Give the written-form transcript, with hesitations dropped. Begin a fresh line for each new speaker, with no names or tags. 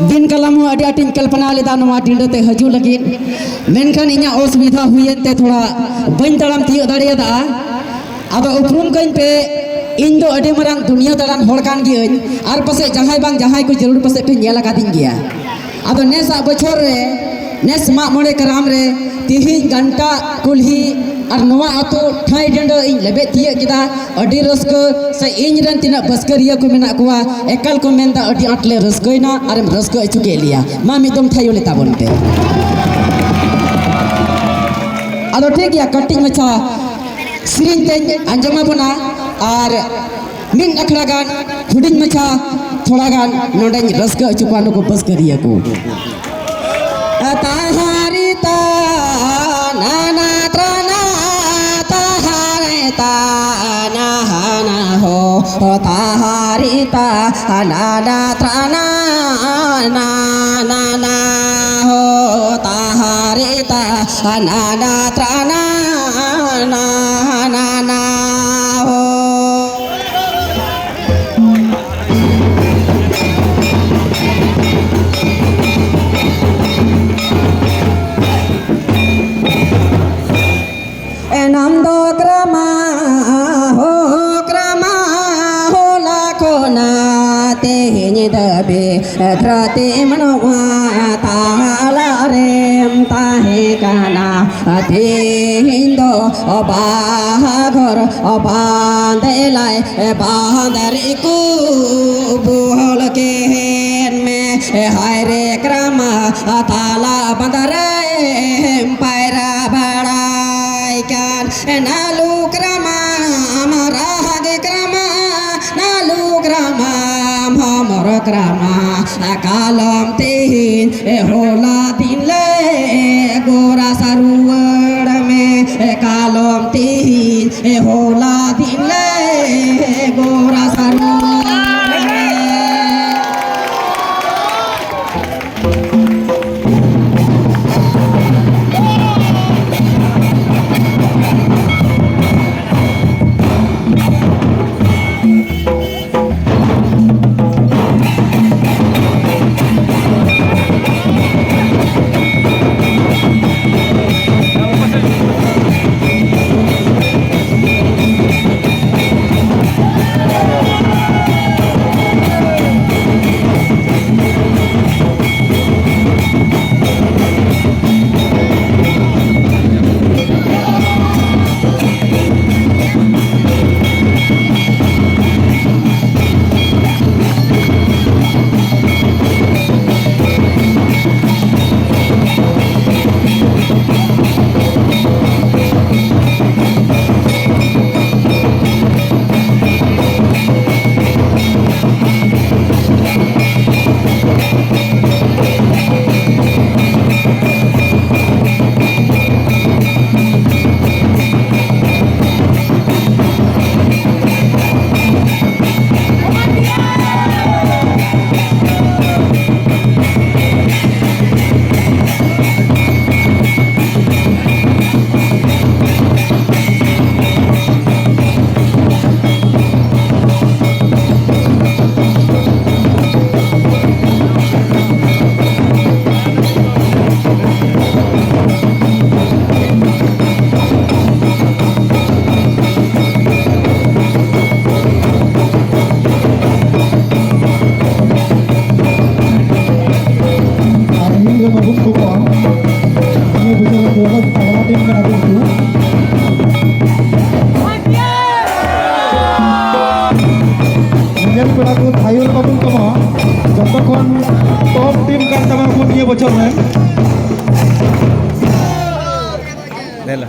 दिन कलम अड़ी आटिन कल्पना लेदा नवा डिंडते हजू लगी मेनखान इኛ असुविधा हुयते थोड़ा बन तड़ाम तियो दाड़ेदा अब उपरूम कइन पे इन दो अड़ी मरांग दुनिया दाड़ान होड़ कान गियन आर पासे जहाय बांग जहाय को जरूर पासे पे नेला कादिन गिया अब नेस बछर रे नेस मा मोड़े कराम रे तिहि घंटा कुल्ही और नवा आतो ठाई डंडो इन लेबे तिये किदा अडी रस्क से इन रन तिना बस्करिया को मेना कुआ एकल को मेनदा अडी आटले रस्कइना और रस्क अचुके लिया मा मिदम थायो लेता बनते आदो ठीक या कटिंग मचा सिरिन ते अंजमा बना और मिन अखड़ा गान हुडिंग मचा थोड़ा गान नोडे रस्क अचुकानो को बस्करिया को ताहारी ता नाना ताना हो ताहारी ता नाना त्राना ना ना हो ताहारी ता नाना त्राना ना ना हो नंदो क्रमा हो लाखो नाते दबे धरते मनवा ताला रेम ताहे काना अते हिंदो बाघर बांधे लाए बांधरे को बोल के में हाय रे क्रमा ताला बंदरे पैरा बड़ा नालू क्रमा रागे क्रमा नालू क्रमा हमर क्रमा कालम तीन होला दिन ले गोरा सरुवर में कालम तीन होला दिन ले गोरा सरुवर
top team kan tama ko niya bocor